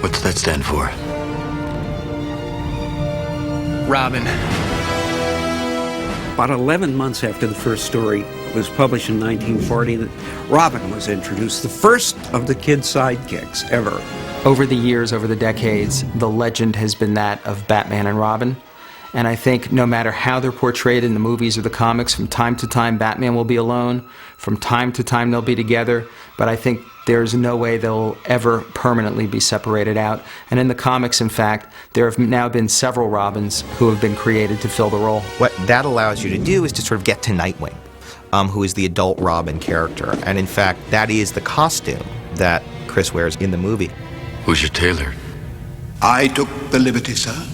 What's that stand for? Robin. About 11 months after the first story was published in 1940, Robin was introduced, the first of the kid sidekicks ever. Over the years, over the decades, the legend has been that of Batman and Robin. And I think no matter how they're portrayed in the movies or the comics, from time to time Batman will be alone, from time to time they'll be together, but I think there's no way they'll ever permanently be separated out. And in the comics, in fact, there have now been several Robins who have been created to fill the role. What that allows you to do is to sort of get to Nightwing, who is the adult Robin character. And in fact, that is the costume that Chris wears in the movie. Who's your tailor? I took the liberty, sir.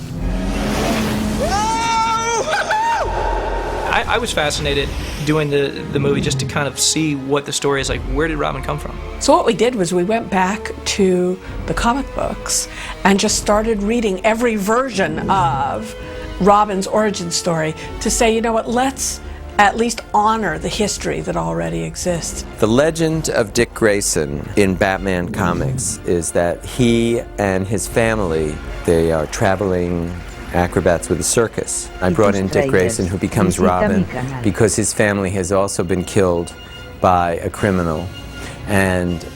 I was fascinated doing the movie just to kind of see what the story is like. Where did Robin come from? So what we did was we went back to the comic books and just started reading every version of Robin's origin story to say, you know what, let's at least honor the history that already exists. The legend of Dick Grayson in Batman comics is that he and his family, they are traveling acrobats with a circus. I brought in Dick Grayson, who becomes Robin, because his family has also been killed by a criminal. And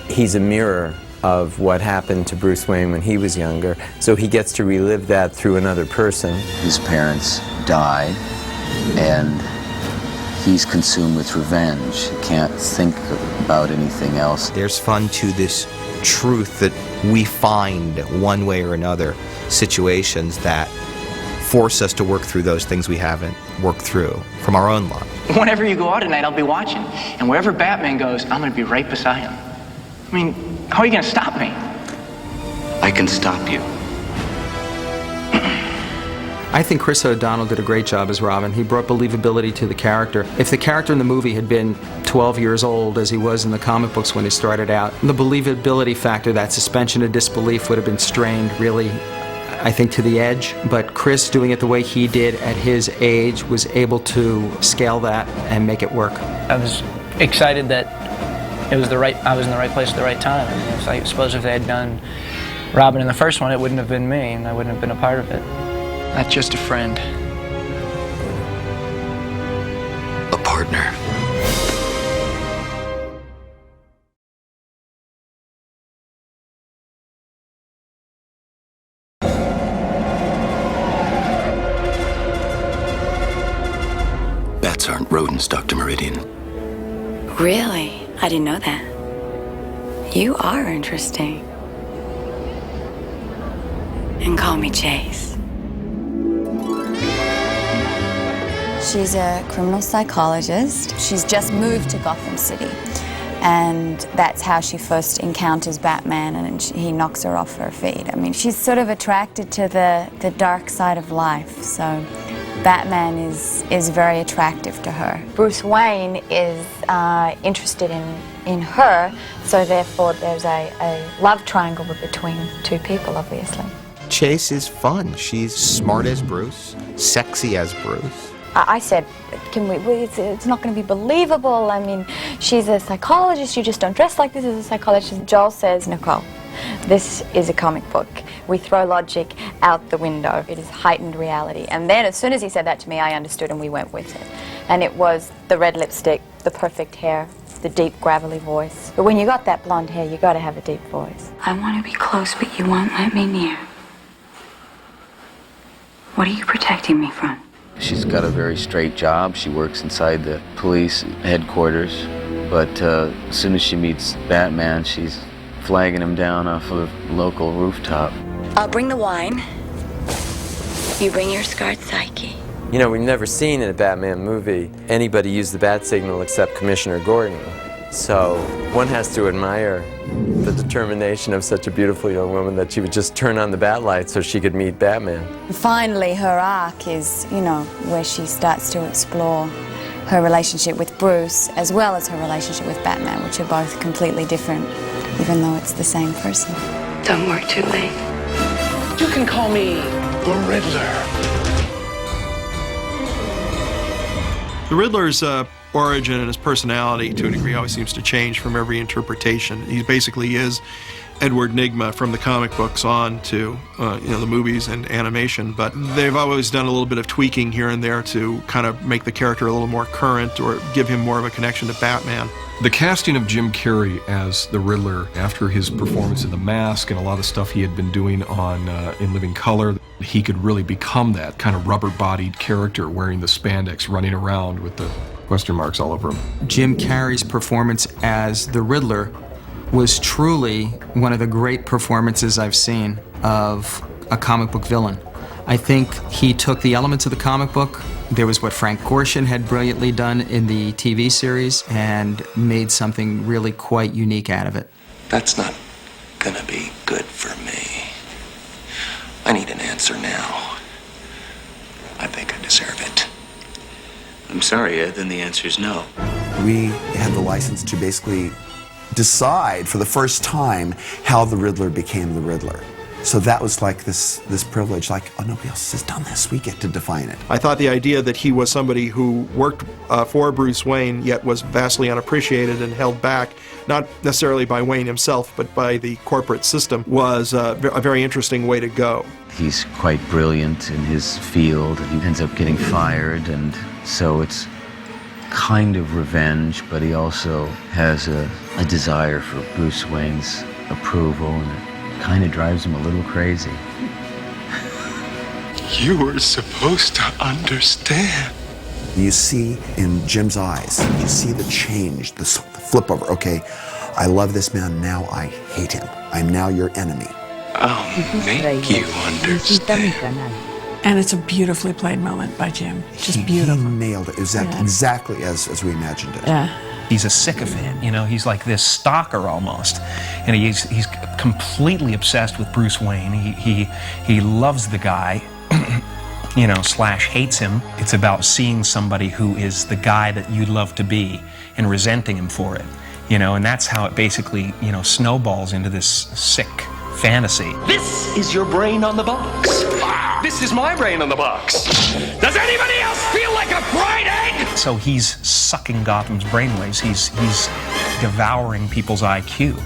he's a mirror of what happened to Bruce Wayne when he was younger, so he gets to relive that through another person. His parents died, and he's consumed with revenge. He can't think about anything else. There's fun to this truth that we find one way or another situations that force us to work through those things we haven't worked through from our own life. Whenever you go out at night, I'll be watching. And wherever Batman goes, I'm going to be right beside him. I mean, how are you going to stop me? I can stop you. I think Chris O'Donnell did a great job as Robin. He brought believability to the character. If the character in the movie had been 12 years old, as he was in the comic books when he started out, the believability factor, that suspension of disbelief, would have been strained really, I think, to the edge. But Chris, doing it the way he did at his age, was able to scale that and make it work. I was excited that I was in the right place at the right time. I suppose if they had done Robin in the first one, it wouldn't have been me, and I wouldn't have been a part of it. Not just a friend. A partner. Bats aren't rodents, Dr. Meridian. Really? I didn't know that. You are interesting. And call me Chase. She's a criminal psychologist. She's just moved to Gotham City, and that's how she first encounters Batman, and he knocks her off her feet. I mean, she's sort of attracted to the dark side of life, so Batman is very attractive to her. Bruce Wayne is interested in her, so therefore there's a love triangle between two people, obviously. Chase is fun. She's smart as Bruce, sexy as Bruce. I said, it's not going to be believable. I mean, she's a psychologist. You just don't dress like this as a psychologist. Joel says, Nicole, this is a comic book. We throw logic out the window. It is heightened reality. And then as soon as he said that to me, I understood and we went with it. And it was the red lipstick, the perfect hair, the deep, gravelly voice. But when you got that blonde hair, you got to have a deep voice. I want to be close, but you won't let me near. What are you protecting me from? She's got a very straight job. She works inside the police headquarters. But as soon as she meets Batman, she's flagging him down off a local rooftop. I'll bring the wine. You bring your scarred psyche. You know, we've never seen in a Batman movie anybody use the bat signal except Commissioner Gordon. So one has to admire the determination of such a beautiful young woman that she would just turn on the bat light so she could meet Batman. Finally, her arc is, you know, where she starts to explore her relationship with Bruce as well as her relationship with Batman, which are both completely different, even though it's the same person. Don't work too late. You can call me The Riddler. The Riddler's a origin and his personality, to a degree, always seems to change from every interpretation. He basically is Edward Nygma from the comic books on to the movies and animation, but they've always done a little bit of tweaking here and there to kind of make the character a little more current or give him more of a connection to Batman. The casting of Jim Carrey as the Riddler, after his performance in The Mask and a lot of stuff he had been doing on In Living Color, he could really become that kind of rubber-bodied character wearing the spandex, running around with the question marks all over him. Jim Carrey's performance as the Riddler was truly one of the great performances I've seen of a comic book villain. I think he took the elements of the comic book. There was what Frank Gorshin had brilliantly done in the TV series and made something really quite unique out of it. That's not gonna be good for me. I need an answer now. I think I deserve it. I'm sorry, Ed, then the answer is no. We had the license to basically decide for the first time how the Riddler became the Riddler. So that was like this privilege, like, oh, nobody else has done this. We get to define it. I thought the idea that he was somebody who worked for Bruce Wayne, yet was vastly unappreciated and held back, not necessarily by Wayne himself, but by the corporate system, was a very interesting way to go. He's quite brilliant in his field. He ends up getting fired, and so it's kind of revenge, but he also has a desire for Bruce Wayne's approval, and it kind of drives him a little crazy. You were supposed to understand. You see in Jim's eyes, you see the change, the flip over. Okay, I love this man, now I hate him. I'm now your enemy. I'll make you understand. And it's a beautifully played moment by Jim. Just beautiful. He nailed it. Exactly as we imagined it. Yeah. He's a sycophant, you know, he's like this stalker almost. And he's completely obsessed with Bruce Wayne. He loves the guy, you know, / hates him. It's about seeing somebody who is the guy that you'd love to be and resenting him for it, you know, and that's how it basically, you know, snowballs into this sick fantasy. This is your brain on the box. This is my brain on the box. Does anybody else feel like a fried egg? So he's sucking Gotham's brainwaves. He's devouring people's IQ.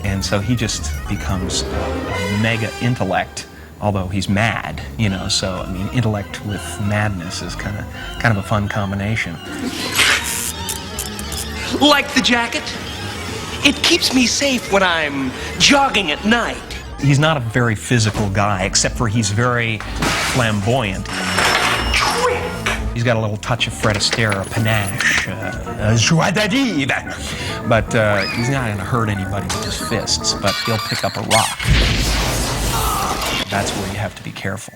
And so he just becomes a mega intellect, although he's mad, you know, so I mean intellect with madness is kind of a fun combination. Like the jacket? It keeps me safe when I'm jogging at night. He's not a very physical guy, except for he's very flamboyant. He's got a little touch of Fred Astaire, a panache, joie de vivre. But he's not going to hurt anybody with his fists, but he'll pick up a rock. That's where you have to be careful.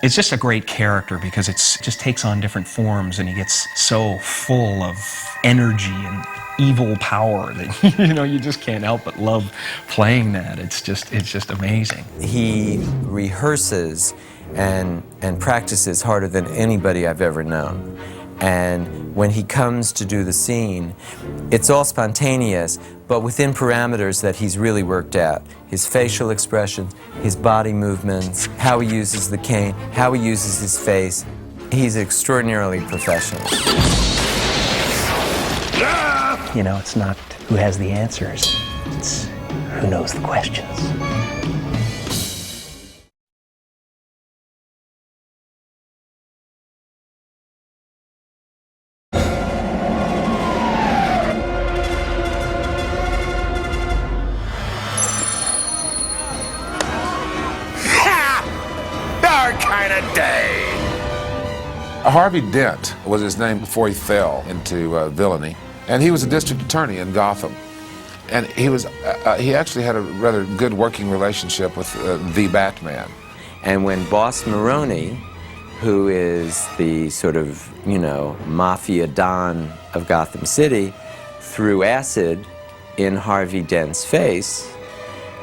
It's just a great character because it just takes on different forms, and he gets so full of energy and evil power that you know you just can't help but love playing that. It's just amazing. He rehearses and practices harder than anybody I've ever known. And when he comes to do the scene, it's all spontaneous, but within parameters that he's really worked out. His facial expressions, his body movements, how he uses the cane, how he uses his face. He's extraordinarily professional. You know, it's not who has the answers, it's who knows the questions. Our kind of day. Harvey Dent was his name before he fell into villainy. And he was a district attorney in Gotham. And he actually had a rather good working relationship with the Batman. And when Boss Maroni, who is the sort of, you know, mafia don of Gotham City, threw acid in Harvey Dent's face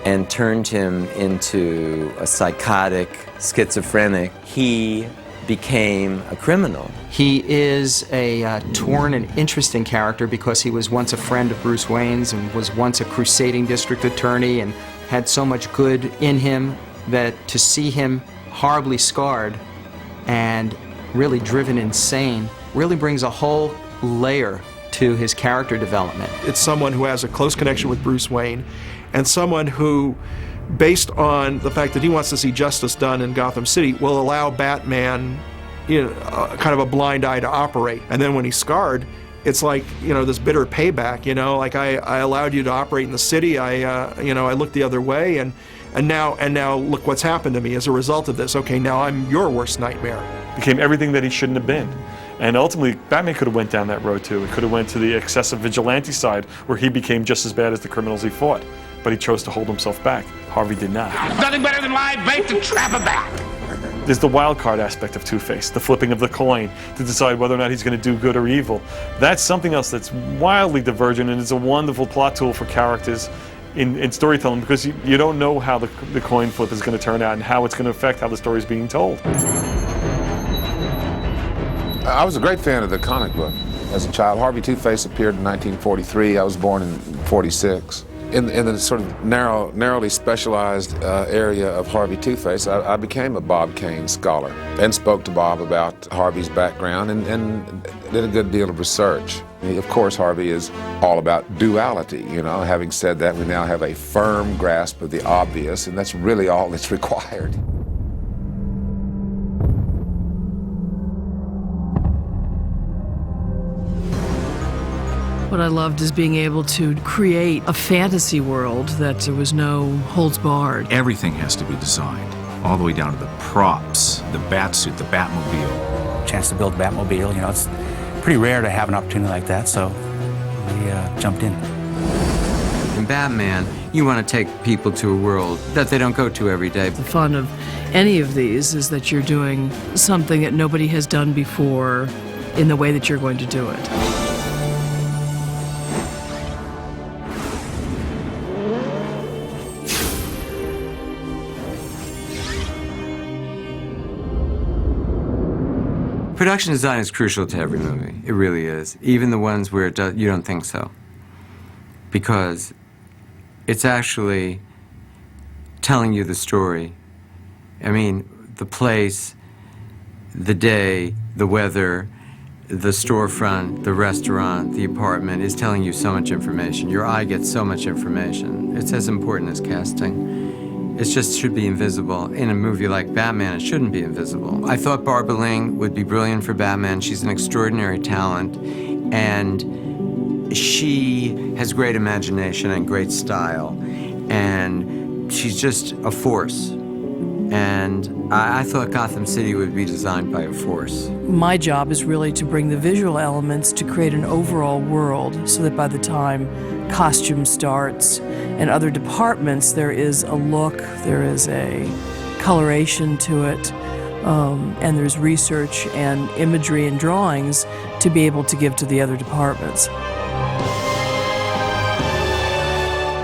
and turned him into a psychotic schizophrenic, he became a criminal. He is a torn and interesting character because he was once a friend of Bruce Wayne's and was once a crusading district attorney and had so much good in him that to see him horribly scarred and really driven insane really brings a whole layer to his character development. It's someone who has a close connection with Bruce Wayne, and someone who, based on the fact that he wants to see justice done in Gotham City, will allow Batman, kind of a blind eye to operate. And then when he's scarred, it's like, this bitter payback, like I allowed you to operate in the city, I looked the other way, and now look what's happened to me as a result of this. Okay, now I'm your worst nightmare. Became everything that he shouldn't have been. And ultimately, Batman could have went down that road too. It could have went to the excessive vigilante side, where he became just as bad as the criminals he fought. But he chose to hold himself back. Harvey did not. Nothing better than live bait to trap a bat. There's the wild card aspect of Two-Face, the flipping of the coin to decide whether or not he's going to do good or evil. That's something else that's wildly divergent, and it's a wonderful plot tool for characters in storytelling, because you don't know how the coin flip is going to turn out and how it's going to affect how the story is being told. I was a great fan of the comic book. As a child, Harvey Two-Face appeared in 1943. I was born in 46. In the sort of narrowly specialized area of Harvey Two-Face, I became a Bob Kane scholar and spoke to Bob about Harvey's background and did a good deal of research. Of course, Harvey is all about duality, Having said that, we now have a firm grasp of the obvious, and that's really all that's required. What I loved is being able to create a fantasy world that there was no holds barred. Everything has to be designed, all the way down to the props, the Batsuit, the Batmobile. Chance to build a Batmobile, it's pretty rare to have an opportunity like that, so we jumped in. In Batman, you want to take people to a world that they don't go to every day. The fun of any of these is that you're doing something that nobody has done before in the way that you're going to do it. Production design is crucial to every movie. It really is. Even the ones where you don't think so. Because it's actually telling you the story. I mean, the place, the day, the weather, the storefront, the restaurant, the apartment is telling you so much information. Your eye gets so much information. It's as important as casting. It just should be invisible. In a movie like Batman, it shouldn't be invisible. I thought Barbara Ling would be brilliant for Batman. She's an extraordinary talent, and she has great imagination and great style, and she's just a force. And I thought Gotham City would be designed by a force. My job is really to bring the visual elements to create an overall world so that by the time costume starts and other departments, there is a look, there is a coloration to it, and there's research and imagery and drawings to be able to give to the other departments.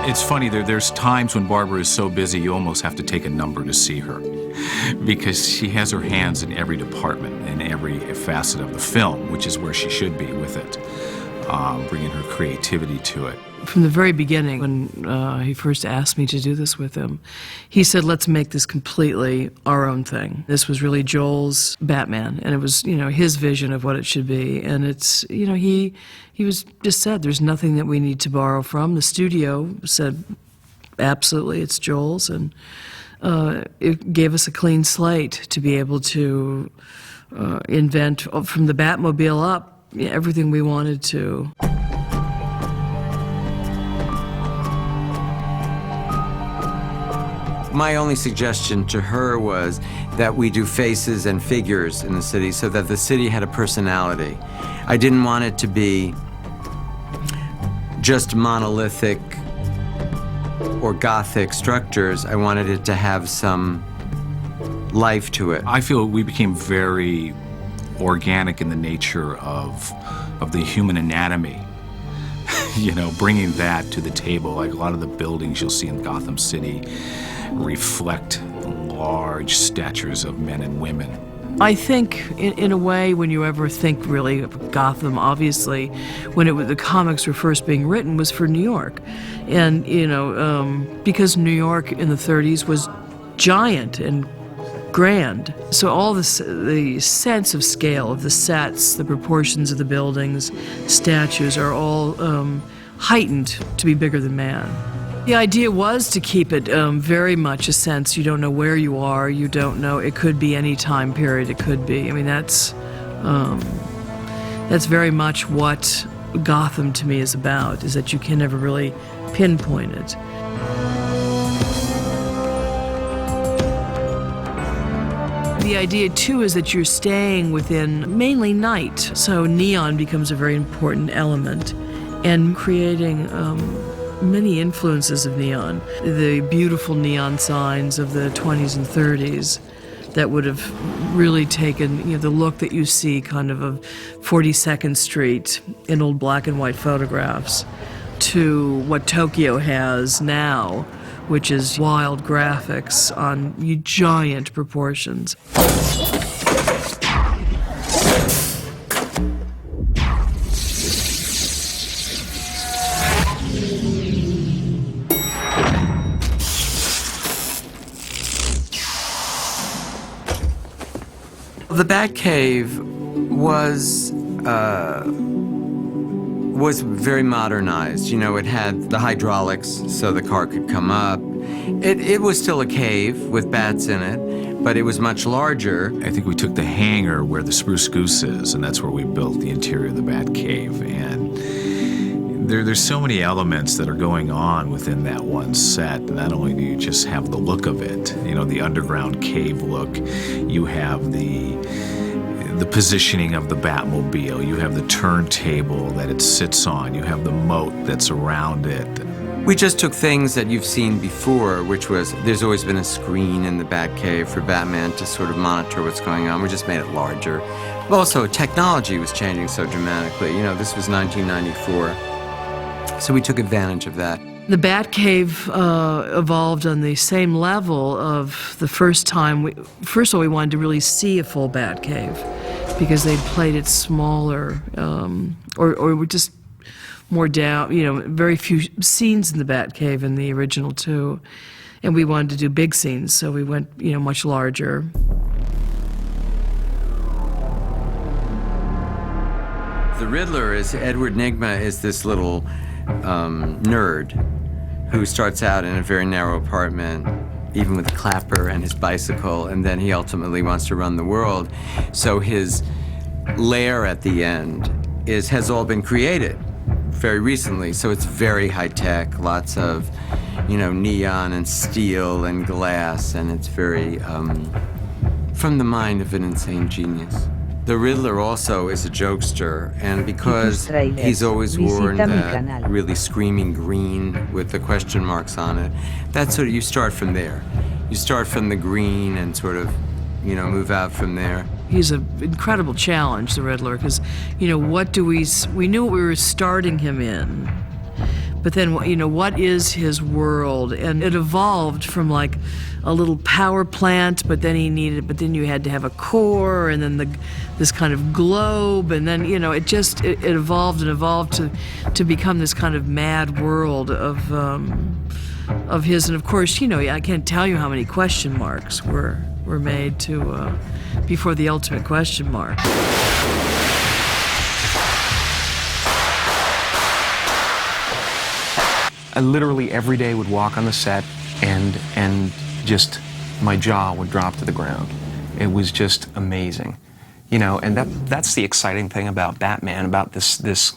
It's funny, there's times when Barbara is so busy you almost have to take a number to see her, because she has her hands in every department, in every facet of the film, which is where she should be with it, bringing her creativity to it. From the very beginning, when he first asked me to do this with him, he said, let's make this completely our own thing. This was really Joel's Batman, and it was, his vision of what it should be. And it's, he was just said, there's nothing that we need to borrow from. The studio said, absolutely, it's Joel's, and it gave us a clean slate to be able to invent, from the Batmobile up, everything we wanted to. My only suggestion to her was that we do faces and figures in the city so that the city had a personality. I didn't want it to be just monolithic or Gothic structures. I wanted it to have some life to it. I feel we became very organic in the nature of the human anatomy. Bringing that to the table, like a lot of the buildings you'll see in Gotham City reflect large statures of men and women. I think, in a way, when you ever think really of Gotham, obviously, when the comics were first being written, was for New York. And, because New York in the 30s was giant and grand. So all this, the sense of scale of the sets, the proportions of the buildings, statues are all heightened to be bigger than man. The idea was to keep it very much a sense you don't know where you are, you don't know, it could be any time period, it could be. I mean, that's very much what Gotham to me is about, is that you can never really pinpoint it. The idea, too, is that you're staying within mainly night, so neon becomes a very important element, and creating many influences of neon. The beautiful neon signs of the 20s and 30s that would have really taken, the look that you see kind of 42nd Street in old black and white photographs to what Tokyo has now, which is wild graphics on giant proportions. The Batcave was very modernized. It had the hydraulics so the car could come up. It was still a cave with bats in it, but it was much larger. I think we took the hangar where the Spruce Goose is, and that's where we built the interior of the Batcave. And there's so many elements that are going on within that one set. Not only do you just have the look of it, the underground cave look, you have the positioning of the Batmobile, you have the turntable that it sits on, you have the moat that's around it. We just took things that you've seen before, which was, there's always been a screen in the Batcave for Batman to sort of monitor what's going on. We just made it larger. But also, technology was changing so dramatically. This was 1994. So we took advantage of that. The Batcave evolved on the same level of the first time. First of all, we wanted to really see a full Batcave because they'd played it smaller or just more down, very few scenes in the Batcave in the original too. And we wanted to do big scenes, so we went, much larger. The Riddler Edward Nygma is this little nerd who starts out in a very narrow apartment, even with a clapper and his bicycle, and then he ultimately wants to run the world. So his lair at the end has all been created very recently, so it's very high-tech, lots of, neon and steel and glass, and it's very from the mind of an insane genius. The Riddler also is a jokester, and because he's always worn that really screaming green with the question marks on it, that's sort of, you start from there. You start from the green and sort of, move out from there. He's an incredible challenge, the Riddler, because, what do we knew what we were starting him in, but then, what is his world? And it evolved from like a little power plant, but then you had to have a core, and then this kind of globe, and then, it evolved and evolved to become this kind of mad world of his. And of course, I can't tell you how many question marks were made to before the ultimate question mark. I literally every day would walk on the set and just my jaw would drop to the ground. It was just amazing, and that's the exciting thing about Batman, about this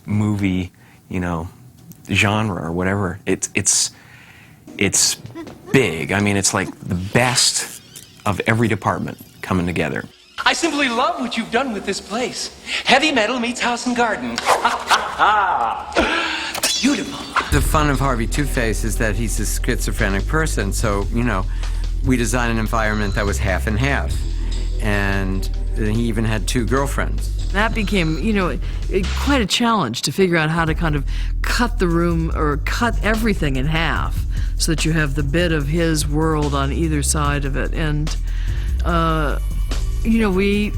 movie, genre or whatever. It's big. I mean, it's like the best of every department coming together. I simply love what you've done with this place. Heavy metal meets house and garden. Beautiful. The fun of Harvey Two-Face is that he's a schizophrenic person, so, we designed an environment that was half and half. And he even had 2 girlfriends. That became, quite a challenge to figure out how to kind of cut the room or cut everything in half so that you have the bit of his world on either side of it. And, we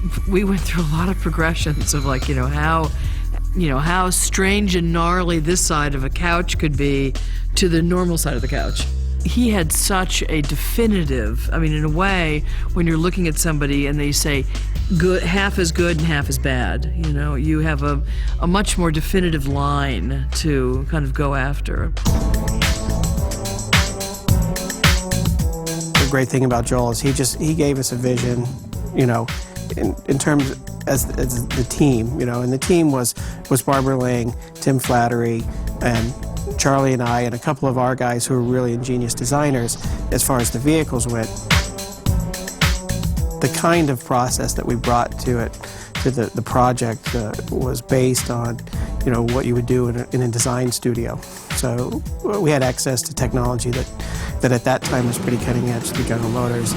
went through a lot of progressions of like, how strange and gnarly this side of a couch could be to the normal side of the couch. he had such a definitive, I mean, in a way, when you're looking at somebody and they say, good, half is good and half is bad, you know, you have a much more definitive line to kind of go after. The great thing about Joel is he gave us a vision, you know, in terms as the team, you know, and the team was Barbara Ling, Tim Flattery, and Charlie and I, and a couple of our guys who were really ingenious designers as far as the vehicles went. The kind of process that we brought to it, to the project, was based on, you know, what you would do in a design studio. So we had access to technology that at that time was pretty cutting edge to General Motors.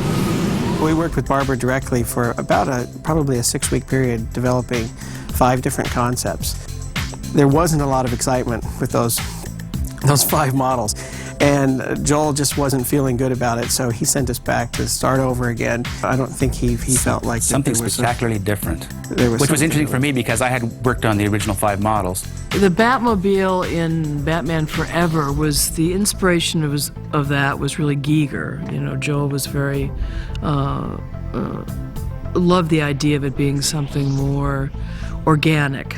We worked with Barbara directly for about probably a 6-week period, developing 5 different concepts. There wasn't a lot of excitement with those 5 models, and Joel just wasn't feeling good about it, so he sent us back to start over again. I don't think he felt like something spectacularly different, which was interesting for me because I had worked on the original 5 models. The Batmobile in Batman Forever was the inspiration of that was really Giger. You know, Joel was very loved the idea of it being something more organic.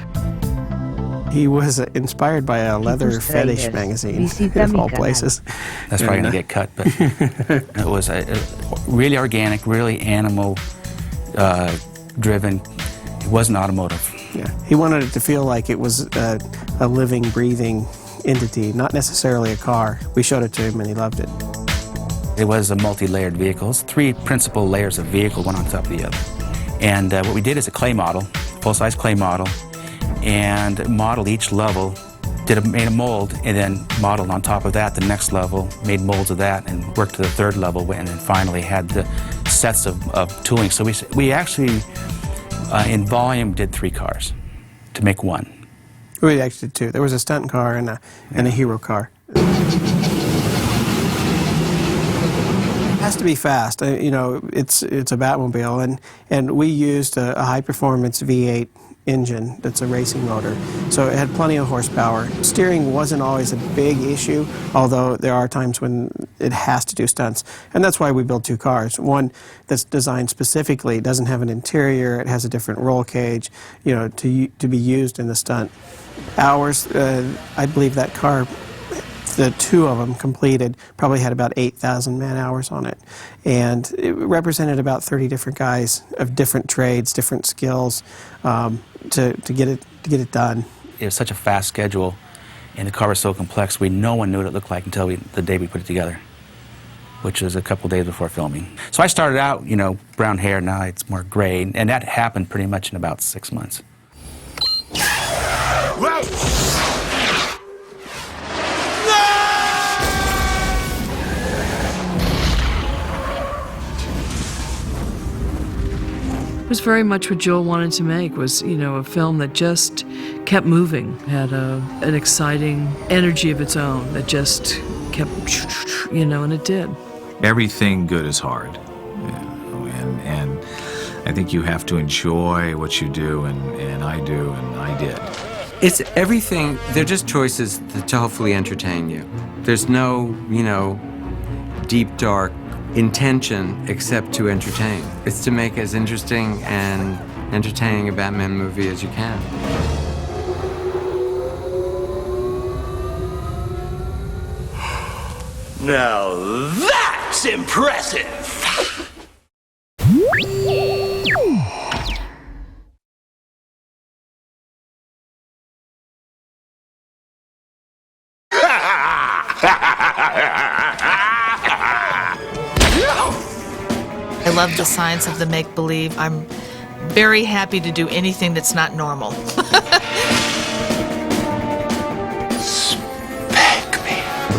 He was inspired by a leather fetish magazine, of all places. That's probably going to get cut, but it was really organic, really animal-driven. It wasn't automotive. Yeah, he wanted it to feel like it was a living, breathing entity, not necessarily a car. We showed it to him and he loved it. It was a multi-layered vehicle. 3 principal layers of vehicle, one on top of the other. And what we did is a clay model, full-size clay model, and modeled each level, made a mold, and then modeled on top of that the next level, made molds of that, and worked to the 3rd level, and then finally had the sets of tooling. So we actually, in volume, did 3 cars to make 1. We actually did 2. There was a stunt car and a hero car. It has to be fast. You know, it's a Batmobile, and we used a high-performance V8 engine that's a racing motor, so it had plenty of horsepower. Steering wasn't always a big issue, although there are times when it has to do stunts, and that's why we built 2 cars. One that's designed specifically, doesn't have an interior, it has a different roll cage, you know, to be used in the stunt. Ours, I believe that car, the 2 of them completed, probably had about 8,000 man-hours on it. And it represented about 30 different guys of different trades, different skills, to get it done. It was such a fast schedule, and the car was so complex, no one knew what it looked like until the day we put it together, which was a couple days before filming. So I started out, you know, brown hair, now it's more gray, and that happened pretty much in about 6 months. It was very much what Joel wanted to make, was, you know, a film that just kept moving, had an exciting energy of its own that just kept, you know, and it did. Everything good is hard, you know, and I think you have to enjoy what you do, and I do, and I did. It's everything, they're just choices to hopefully entertain you. There's no, you know, deep, dark intention except to entertain. It's to make as interesting and entertaining a Batman movie as you can. Now that's impressive! I love the science of the make-believe. I'm very happy to do anything that's not normal.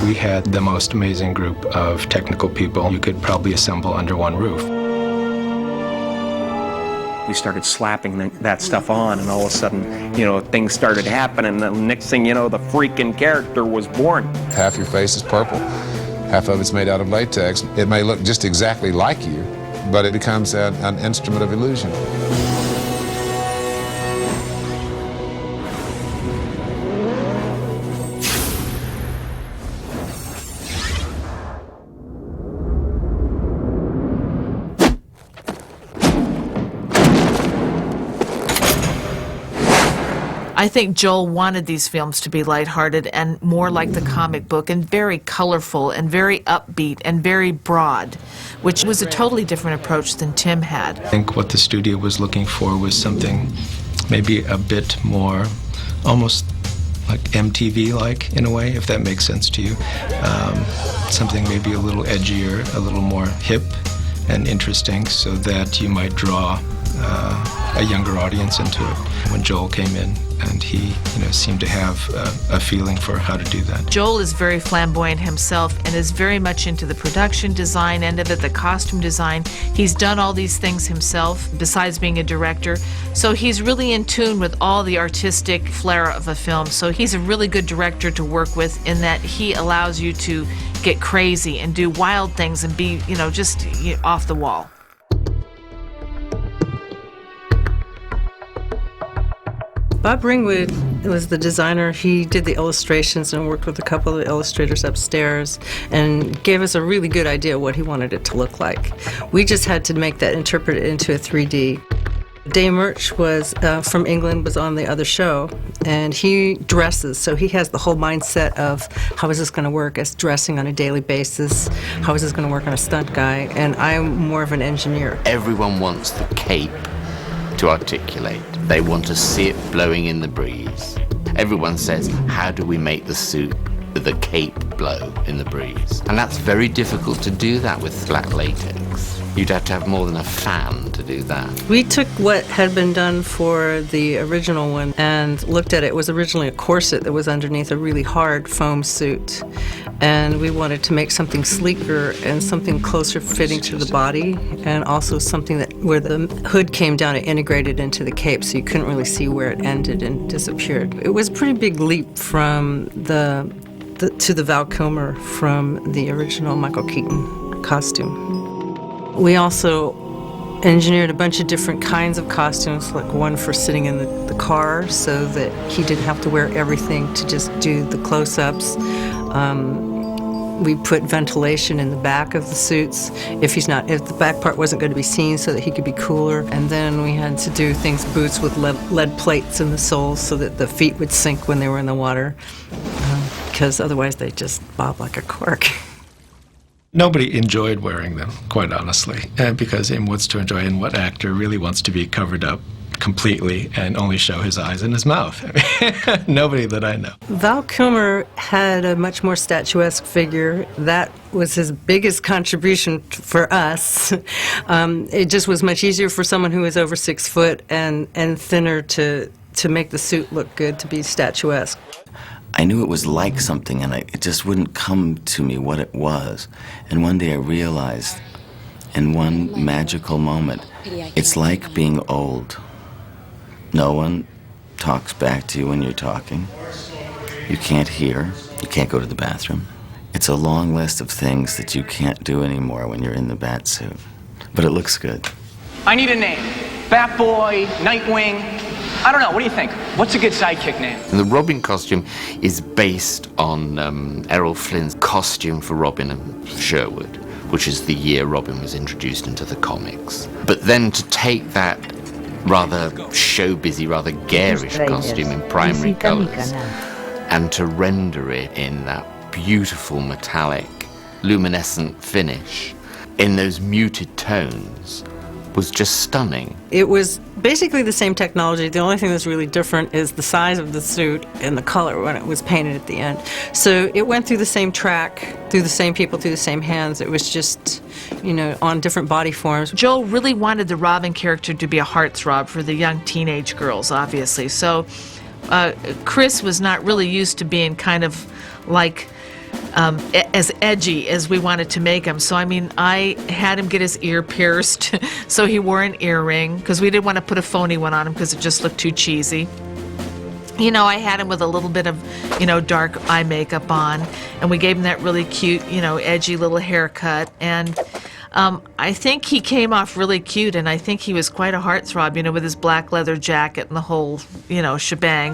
We had the most amazing group of technical people you could probably assemble under one roof. We started slapping that stuff on, and all of a sudden, you know, things started happening, and the next thing you know, the freaking character was born. Half your face is purple. Half of it's made out of latex. It may look just exactly like you, but it becomes an instrument of illusion. I think Joel wanted these films to be lighthearted and more like the comic book and very colorful and very upbeat and very broad, which was a totally different approach than Tim had. I think what the studio was looking for was something maybe a bit more, almost like MTV-like in a way, if that makes sense to you. Something maybe a little edgier, a little more hip and interesting, so that you might draw a younger audience into it. When Joel came in, and he, seemed to have a feeling for how to do that. Joel is very flamboyant himself and is very much into the production design end of it, the costume design. He's done all these things himself, besides being a director. So he's really in tune with all the artistic flair of a film. So he's a really good director to work with in that he allows you to get crazy and do wild things and be, just off the wall. Bob Ringwood was the designer. He did the illustrations and worked with a couple of illustrators upstairs and gave us a really good idea of what he wanted it to look like. We just had to make that, interpret it into a 3D. Dave Murch was from England, was on the other show, and he dresses, so he has the whole mindset of how is this going to work as dressing on a daily basis, how is this going to work on a stunt guy, and I'm more of an engineer. Everyone wants the cape to articulate. They want to see it blowing in the breeze. Everyone says, how do we make the suit with the cape blow in the breeze? And that's very difficult to do that with flat latex. You'd have to have more than a fan to do that. We took what had been done for the original one and looked at it. It was originally a corset that was underneath a really hard foam suit. And we wanted to make something sleeker and something closer fitting to the body, and also something that where the hood came down and integrated into the cape, so you couldn't really see where it ended and disappeared. It was a pretty big leap from to the Val Kilmer from the original Michael Keaton costume. We also engineered a bunch of different kinds of costumes, like one for sitting in the car so that he didn't have to wear everything to just do the close-ups. We put ventilation in the back of the suits if the back part wasn't going to be seen, so that he could be cooler. And then we had to do boots with lead plates in the soles so that the feet would sink when they were in the water, because otherwise they just bob like a cork. Nobody enjoyed wearing them, quite honestly, because in what's to enjoy, and what actor really wants to be covered up completely and only show his eyes and his mouth? Nobody that I know. Val Kilmer had a much more statuesque figure. That was his biggest contribution for us. It just was much easier for someone who was over 6 foot and thinner to make the suit look good, to be statuesque. I knew it was like something, and it just wouldn't come to me what it was. And one day I realized, in one magical moment, it's like being old. No one talks back to you when you're talking. You can't hear. You can't go to the bathroom. It's a long list of things that you can't do anymore when you're in the bat suit. But it looks good. I need a name. Batboy, Nightwing. I don't know, what do you think? What's a good sidekick name? And the Robin costume is based on Errol Flynn's costume for Robin of Sherwood, which is the year Robin was introduced into the comics. But then to take that rather show-busy, rather garish costume in primary colors and to render it in that beautiful metallic, luminescent finish in those muted tones was just stunning. It was basically the same technology. The only thing that's really different is the size of the suit and the color when it was painted at the end. So it went through the same track, through the same people, through the same hands. It was just, on different body forms. Joel really wanted the Robin character to be a heartthrob for the young teenage girls, obviously. So Chris was not really used to being kind of like as edgy as we wanted to make him. So, I had him get his ear pierced, so he wore an earring, because we didn't want to put a phony one on him because it just looked too cheesy. I had him with a little bit of, dark eye makeup on, and we gave him that really cute, edgy little haircut. And I think he came off really cute, and I think he was quite a heartthrob, with his black leather jacket and the whole, shebang.